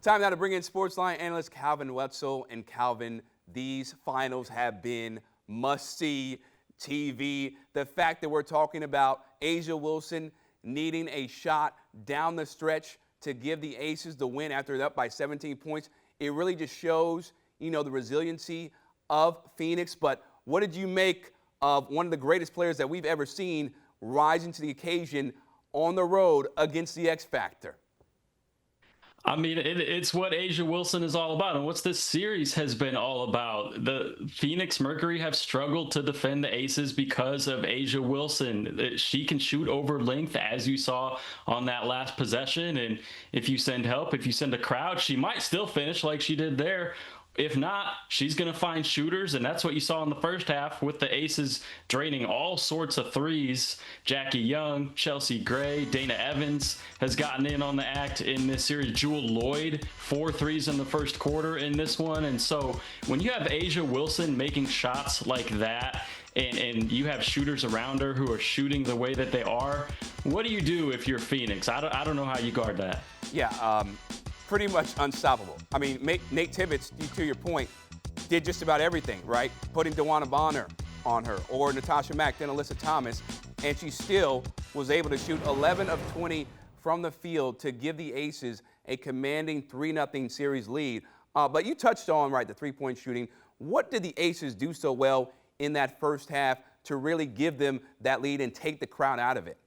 Time now to bring in Sportsline analyst Calvin Wetzel. And Calvin, these finals have been must-see TV. The fact that we're talking about A'ja Wilson needing a shot down the stretch to give the Aces the win after they're up by 17 points, it really just shows, the resiliency of Phoenix. But what did you make of one of the greatest players that we've ever seen rising to the occasion on the road against the X Factor? I mean, it's what A'ja Wilson is all about, and what this series has been all about. The Phoenix Mercury have struggled to defend the Aces because of A'ja Wilson. She can shoot over length, as you saw on that last possession, and if you send help, if you send a crowd, she might still finish like she did there. If not, she's going to find shooters, and that's what you saw in the first half with the Aces draining all sorts of threes. Jackie Young, Chelsea Gray, Dana Evans has gotten in on the act in this series. Jewel Lloyd, 4 threes in the first quarter in this one. And so when you have A'ja Wilson making shots like that, and you have shooters around her who are shooting the way that they are, what do you do if you're Phoenix? I don't know how you guard that. Yeah, pretty much unstoppable. I mean, Nate Tibbetts, to your point, did just about everything, right? Putting DeWanna Bonner on her, or Natasha Mack, then Alyssa Thomas, and she still was able to shoot 11 of 20 from the field to give the Aces a commanding 3-0 series lead. But you touched on, right, the three-point shooting. What did the Aces do so well in that first half to really give them that lead and take the crowd out of it?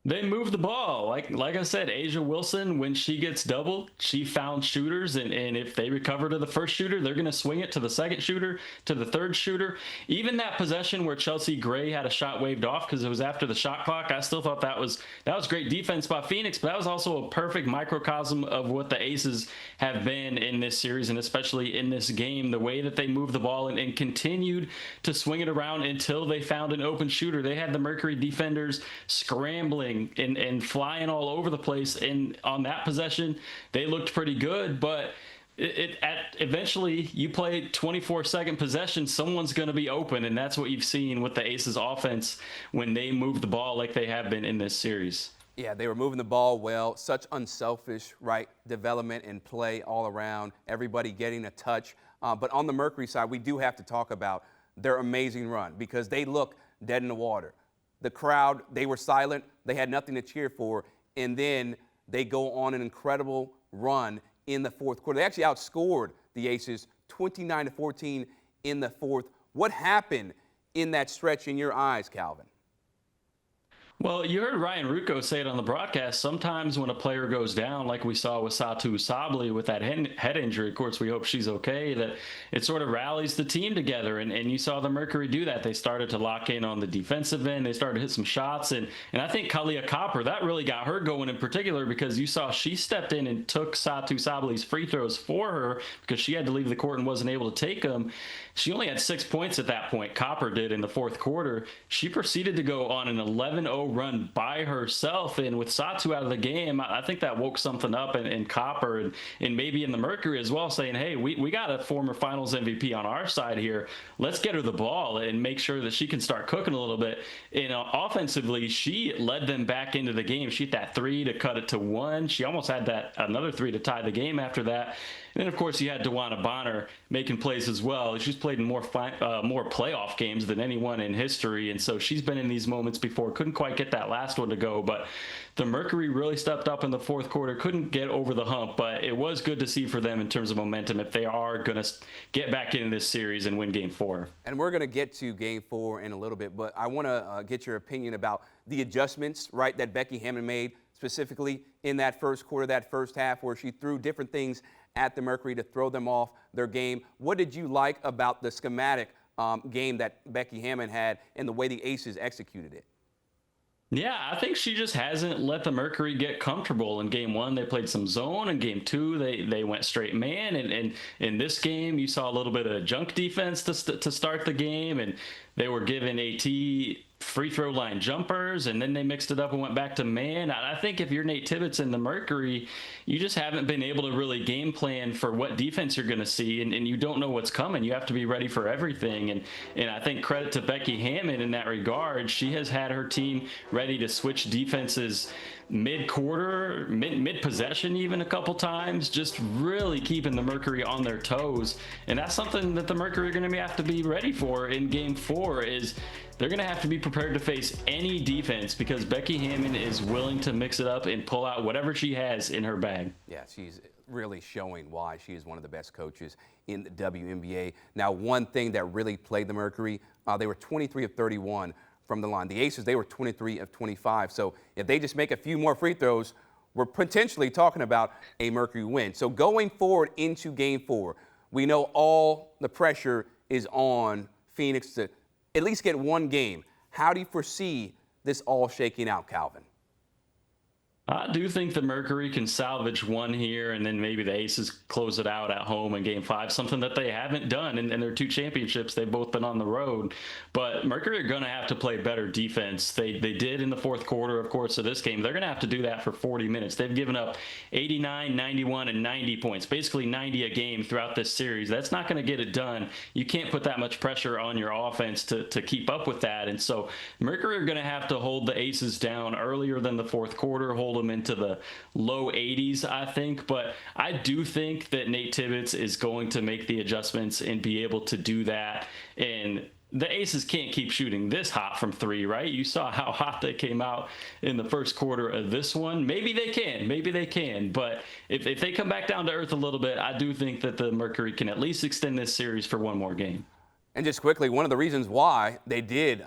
They moved the ball. Like I said, A'ja Wilson, when she gets doubled, she found shooters, and if they recover to the first shooter, they're going to swing it to the second shooter, to the third shooter. Even that possession where Chelsea Gray had a shot waved off because it was after the shot clock, I still thought that was great defense by Phoenix, but that was also a perfect microcosm of what the Aces have been in this series, and especially in this game, the way that they moved the ball and continued to swing it around until they found an open shooter. They had the Mercury defenders scrambling and flying all over the place, and on that possession they looked pretty good, but eventually you play 24-second possession, someone's going to be open, and that's what you've seen with the Aces offense when they move the ball like they have been in this series. Yeah, they were moving the ball well, such unselfish, right, development and play all around, everybody getting a touch. But on the Mercury side, we do have to talk about their amazing run because they look dead in the water. The crowd, they were silent. They had nothing to cheer for. And then they go on an incredible run in the fourth quarter. They actually outscored the Aces 29-14 in the fourth. What happened in that stretch in your eyes, Calvin? Well, you heard Ryan Ruocco say it on the broadcast. Sometimes when a player goes down, like we saw with Satou Sabally with that head injury, of course, we hope she's okay, that it sort of rallies the team together. And you saw the Mercury do that. They started to lock in on the defensive end. They started to hit some shots. And I think Kalia Copper, that really got her going in particular because you saw she stepped in and took Satou Sabaly's free throws for her because she had to leave the court and wasn't able to take them. She only had 6 points at that point. Copper did in the fourth quarter. She proceeded to go on an 11-0 run by herself, and with Satou out of the game, I think that woke something up in Copper and maybe in the Mercury as well, saying, hey, we got a former finals MVP on our side here. Let's get her the ball and make sure that she can start cooking a little bit. And offensively, she led them back into the game. She hit that 3 to cut it to 1. She almost had another 3 to tie the game after that. And then, of course, you had DeWanna Bonner making plays as well. She's played in more playoff games than anyone in history, and so she's been in these moments before. Couldn't quite get that last one to go, but the Mercury really stepped up in the fourth quarter. Couldn't get over the hump, but it was good to see for them in terms of momentum if they are going to get back into this series and win Game 4. And we're going to get to Game 4 in a little bit, but I want to get your opinion about the adjustments, right, that Becky Hammon made specifically in that first quarter, that first half, where she threw different things at the Mercury to throw them off their game. What did you like about the schematic game that Becky Hammon had and the way the Aces executed it? Yeah, I think she just hasn't let the Mercury get comfortable. In Game 1, they played some zone. In Game 2, they went straight man. And in this game, you saw a little bit of junk defense to start the game, and they were giving AT free throw line jumpers, and then they mixed it up and went back to man. I think if you're Nate Tibbetts in the Mercury, you just haven't been able to really game plan for what defense you're going to see, and you don't know what's coming. You have to be ready for everything. And I think credit to Becky Hammon in that regard. She has had her team ready to switch defenses mid-quarter, mid-possession even a couple times, just really keeping the Mercury on their toes. And that's something that the Mercury are going to have to be ready for in Game 4 is they're going to have to be prepared to face any defense because Becky Hammon is willing to mix it up and pull out whatever she has in her bag. Yeah, she's really showing why she is one of the best coaches in the WNBA. Now, one thing that really played the Mercury, they were 23 of 31 from the line. The Aces, they were 23 of 25. So if they just make a few more free throws, we're potentially talking about a Mercury win. So going forward into Game 4, we know all the pressure is on Phoenix to at least get one game. How do you foresee this all shaking out, Calvin? I do think the Mercury can salvage one here, and then maybe the Aces close it out at home in Game 5, something that they haven't done in their 2 championships. They've both been on the road. But Mercury are going to have to play better defense. They did in the fourth quarter, of course, of this game. They're going to have to do that for 40 minutes. They've given up 89, 91, and 90 points, basically 90 a game throughout this series. That's not going to get it done. You can't put that much pressure on your offense to keep up with that. And so Mercury are going to have to hold the Aces down earlier than the fourth quarter, hold them into the low 80s, I think. But I do think that Nate Tibbetts is going to make the adjustments and be able to do that. And the Aces can't keep shooting this hot from 3, right? You saw how hot they came out in the first quarter of this one. Maybe they can. But if they come back down to earth a little bit, I do think that the Mercury can at least extend this series for one more game. And just quickly, one of the reasons why they did,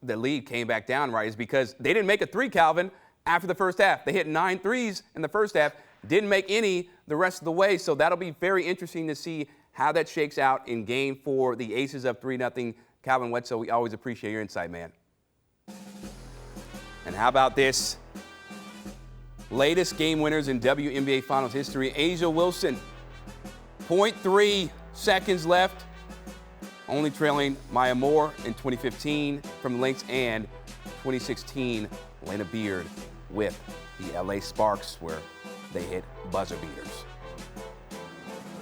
the lead came back down, right, is because they didn't make a 3, Calvin, after the first half. They hit 9 threes in the first half, didn't make any the rest of the way. So that'll be very interesting to see how that shakes out in Game 4. The Aces up 3-0. Calvin Wetzel, we always appreciate your insight, man. And how about this? Latest game winners in WNBA Finals history. A'ja Wilson, 0.3 seconds left, only trailing Maya Moore in 2015 from the Lynx and 2016 Lena Beard with the LA Sparks, where they hit buzzer beaters.